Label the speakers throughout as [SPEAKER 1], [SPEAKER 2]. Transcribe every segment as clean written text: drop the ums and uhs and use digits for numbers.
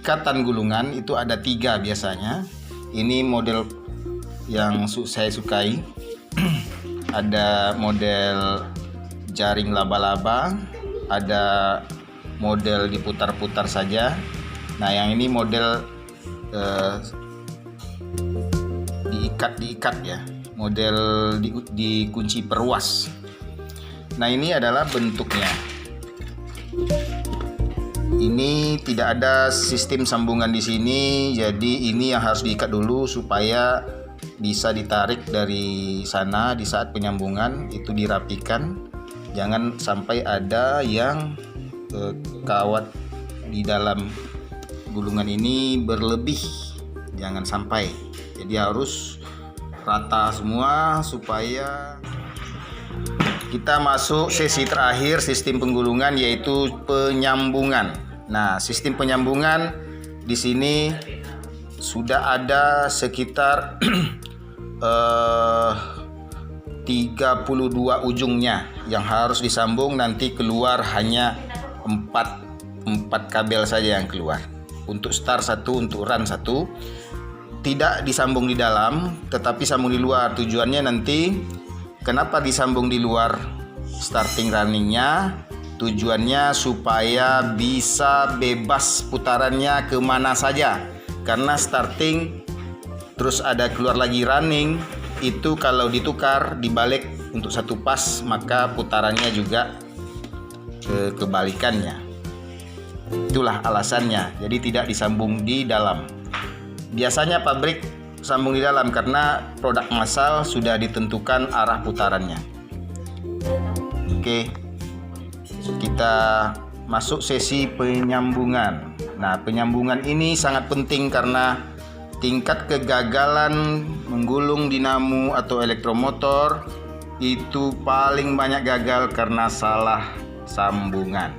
[SPEAKER 1] ikatan gulungan itu ada 3 biasanya. Ini model yang saya sukai. Ada model jaring laba-laba, ada model diputar-putar saja. Nah, yang ini model diikat ya, model dikunci perluas. Nah, ini adalah bentuknya. Ini tidak ada sistem sambungan di sini, jadi ini yang harus diikat dulu supaya bisa ditarik dari sana. Di saat penyambungan itu dirapikan, jangan sampai ada yang kawat di dalam gulungan ini berlebih, jangan sampai. Jadi harus rata semua supaya kita masuk sesi terakhir sistem penggulungan, yaitu penyambungan. Nah, sistem penyambungan di sini sudah ada sekitar 32 ujungnya yang harus disambung. Nanti keluar hanya 4 kabel saja yang keluar. Untuk start 1, untuk run 1. Tidak disambung di dalam, tetapi sambung di luar. Tujuannya nanti, kenapa disambung di luar starting runningnya? Tujuannya supaya bisa bebas putarannya kemana saja. Karena starting terus ada keluar lagi running, itu kalau ditukar dibalik untuk satu pas, maka putarannya juga kebalikannya. Itulah alasannya. Jadi tidak disambung di dalam. Biasanya pabrik sambung di dalam karena produk massal sudah ditentukan arah putarannya. Oke, kita masuk sesi penyambungan. Nah, penyambungan ini sangat penting karena tingkat kegagalan menggulung dinamo atau elektromotor itu paling banyak gagal karena salah sambungan.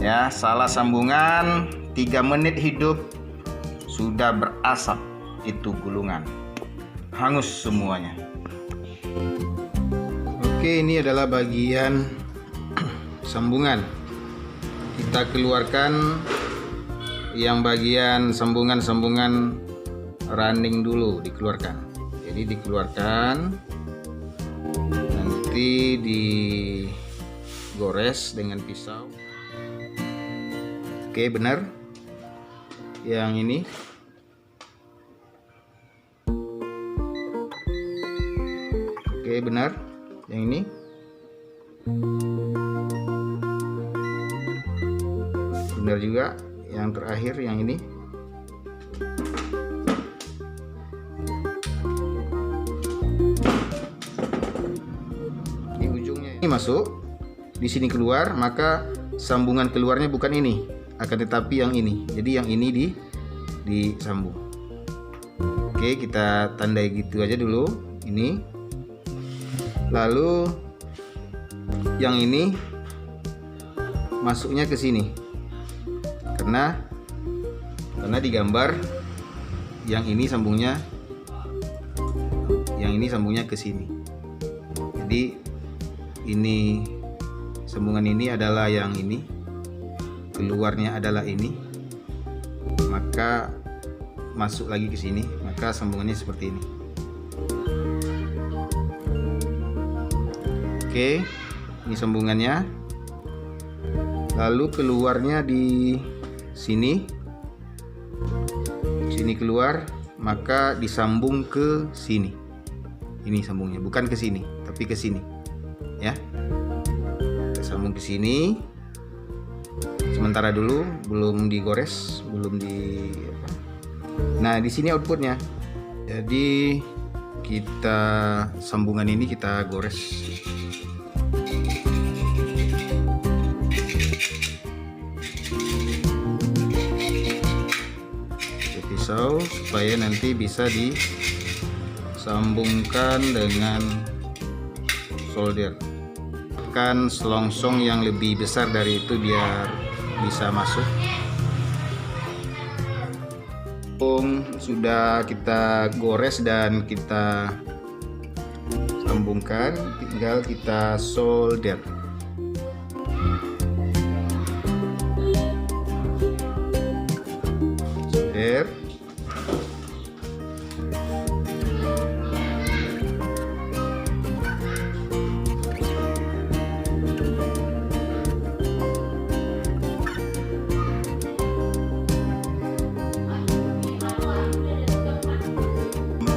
[SPEAKER 1] Ya, salah sambungan, 3 menit hidup sudah berasap itu gulungan, hangus semuanya. Oke, ini adalah bagian sambungan. Kita keluarkan yang bagian sambungan running dulu, dikeluarkan. Jadi dikeluarkan, nanti digores dengan pisau. Oke, benar. Yang ini oke, benar. Yang ini benar juga. Yang terakhir yang ini di ujungnya ini masuk, di sini keluar, maka sambungan keluarnya bukan ini, akan tetapi yang ini. Jadi yang ini disambung. Oke, kita tandai gitu aja dulu ini. Lalu yang ini masuknya ke sini. Karena digambar yang ini sambungnya ke sini. Jadi ini sambungan ini adalah yang ini, keluarnya adalah ini, maka masuk lagi ke sini, maka sambungannya seperti ini. Oke, ini sambungannya. Lalu keluarnya di sini keluar, maka disambung ke sini. Ini sambungnya bukan ke sini, tapi ke sini, ya. Kita sambung ke sini. Sementara dulu, belum digores, belum di. Nah, di sini outputnya. Jadi kita sambungan ini kita gores. Pisau supaya nanti bisa disambungkan dengan solder. Kan selongsong yang lebih besar dari itu biar bisa masuk. Sudah kita gores dan kita sambungkan, tinggal kita solder. air.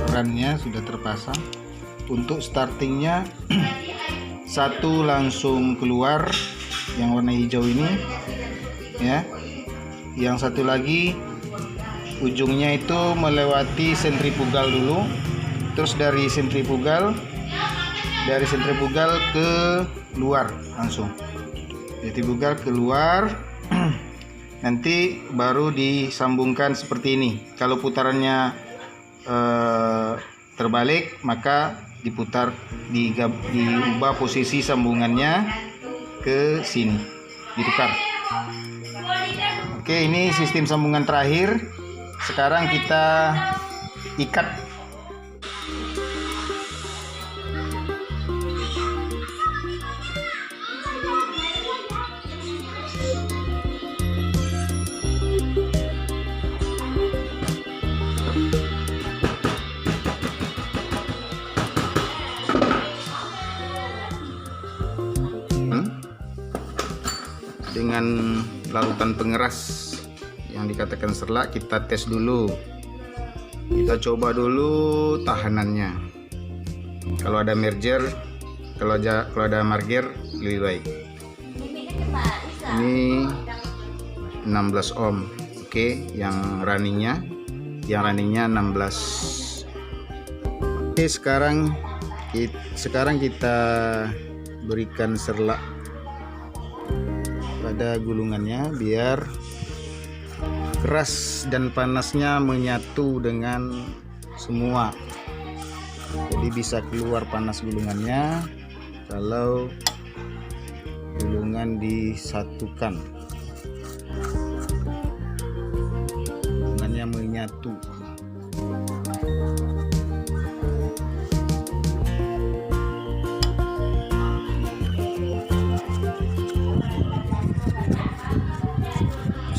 [SPEAKER 1] Kerannya sudah terpasang. Untuk startingnya satu langsung keluar yang warna hijau ini ya, yang satu lagi ujungnya itu melewati sentrifugal dulu, terus dari sentrifugal ke luar langsung, sentrifugal keluar nanti baru disambungkan seperti ini. Kalau putarannya terbalik maka diputar, diubah posisi sambungannya ke sini, ditukar. Oke, ini sistem sambungan terakhir. Sekarang kita ikat. Dengan larutan pengeras yang dikatakan Serlak, kita tes dulu, kita coba dulu tahanannya. Kalau ada merger, kalau ada marger lebih baik. Ini 16 ohm. Oke, yang runningnya 16. Oke, sekarang kita berikan Serlak pada gulungannya biar keras dan panasnya menyatu dengan semua. Jadi bisa keluar panas gulungannya kalau gulungan disatukan, gulungannya menyatu.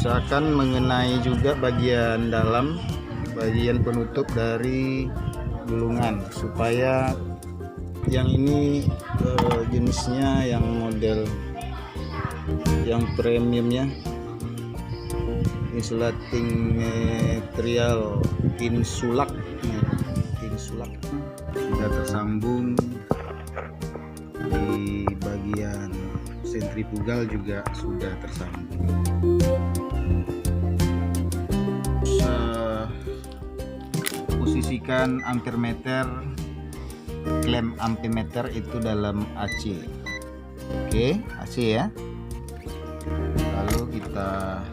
[SPEAKER 1] Usahakan mengenai juga bagian dalam, bagian penutup dari gulungan, supaya yang ini jenisnya yang model yang premiumnya, insulating material Insulak sudah tersambung. Di bagian sentrifugal juga sudah tersambung. Posisikan ampermeter, klem ampermeter itu dalam AC. Oke, AC ya. Lalu kita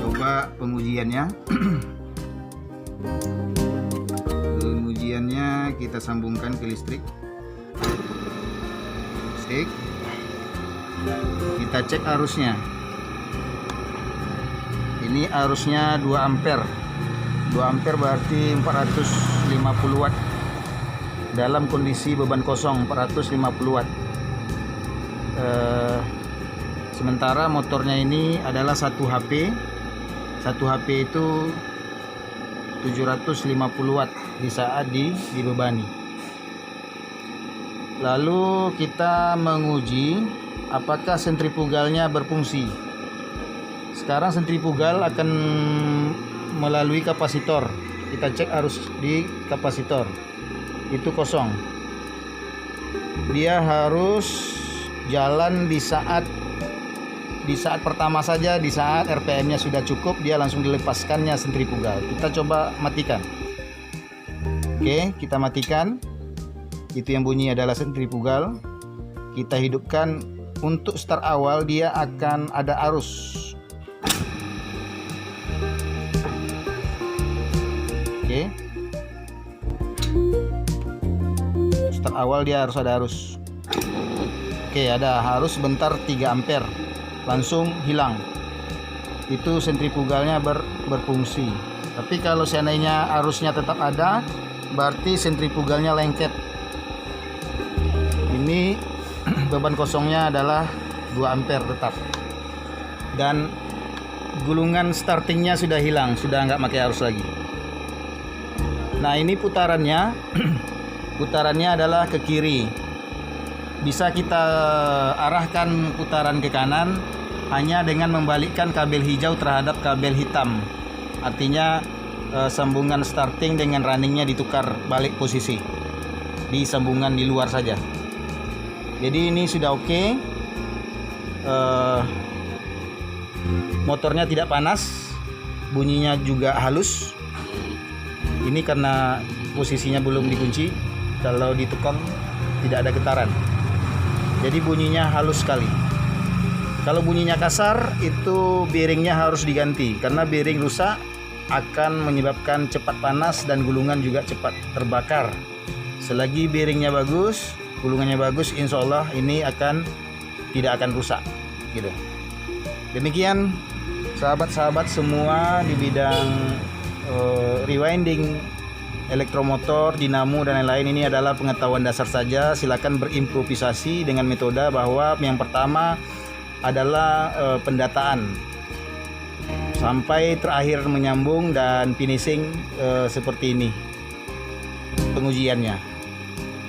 [SPEAKER 1] coba pengujiannya. Pengujiannya kita sambungkan ke listrik. Kita cek arusnya. Ini arusnya 2 ampere. 2 ampere berarti 450 watt. Dalam kondisi beban kosong 450 watt. Sementara motornya ini adalah 1 HP. 1 HP itu 750 watt di saat dibebani. Lalu kita menguji apakah sentrifugalnya berfungsi. Sekarang sentrifugal akan melalui kapasitor. Kita cek arus di kapasitor. Itu kosong. Dia harus jalan di saat pertama saja, di saat RPM-nya sudah cukup, dia langsung dilepaskannya sentrifugal. Kita coba matikan. Oke, kita matikan. Itu yang bunyi adalah sentrifugal. Kita hidupkan. Untuk start awal dia akan ada arus. Oke. Start awal dia harus ada arus. Oke, ada arus sebentar 3 ampere. Langsung hilang. Itu sentrifugalnya berfungsi. Tapi kalau seandainya arusnya tetap ada, berarti sentrifugalnya lengket. Ini beban kosongnya adalah 2 ampere tetap. Dan gulungan startingnya sudah hilang, sudah nggak pakai arus lagi. Nah ini putarannya, putarannya adalah ke kiri. Bisa kita arahkan putaran ke kanan hanya dengan membalikkan kabel hijau terhadap kabel hitam. Artinya sambungan starting dengan runningnya ditukar balik posisi di sambungan di luar saja. Jadi ini sudah oke. Motornya tidak panas, bunyinya juga halus. Ini karena posisinya belum dikunci. Kalau ditekan tidak ada getaran, jadi bunyinya halus sekali. Kalau bunyinya kasar, itu bearingnya harus diganti, karena bearing rusak akan menyebabkan cepat panas dan gulungan juga cepat terbakar. Selagi bearingnya bagus, gulungannya bagus, insya Allah ini tidak akan rusak gitu. Demikian sahabat-sahabat semua di bidang rewinding, elektromotor, dinamo dan lain-lain. Ini adalah pengetahuan dasar saja. Silakan berimprovisasi dengan metode bahwa yang pertama adalah pendataan sampai terakhir menyambung dan finishing seperti ini pengujiannya.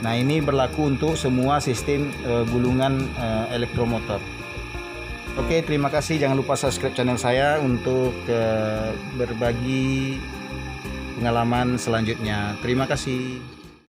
[SPEAKER 1] Nah ini berlaku untuk semua sistem gulungan elektromotor. Oke, terima kasih. Jangan lupa subscribe channel saya untuk berbagi pengalaman selanjutnya. Terima kasih.